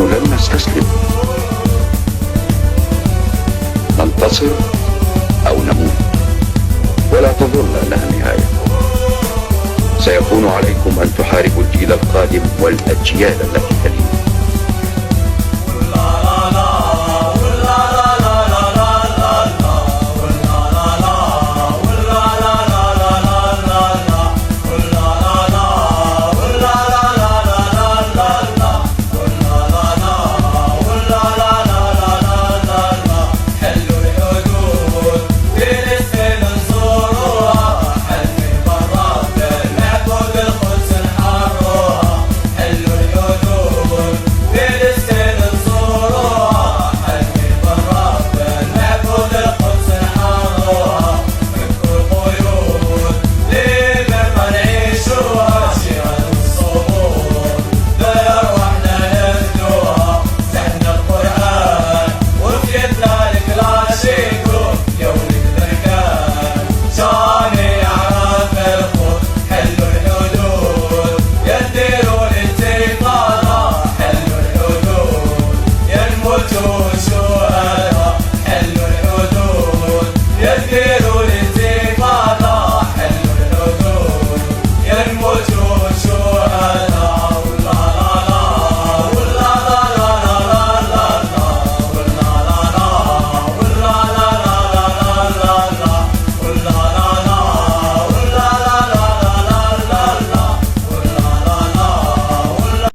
لن نستسلم، ننتصر أو نموت، ولا تظن أنها نهاية. سيكون عليكم أن تحاربوا الجيل القادم والأجيال التي تليه. Yeah.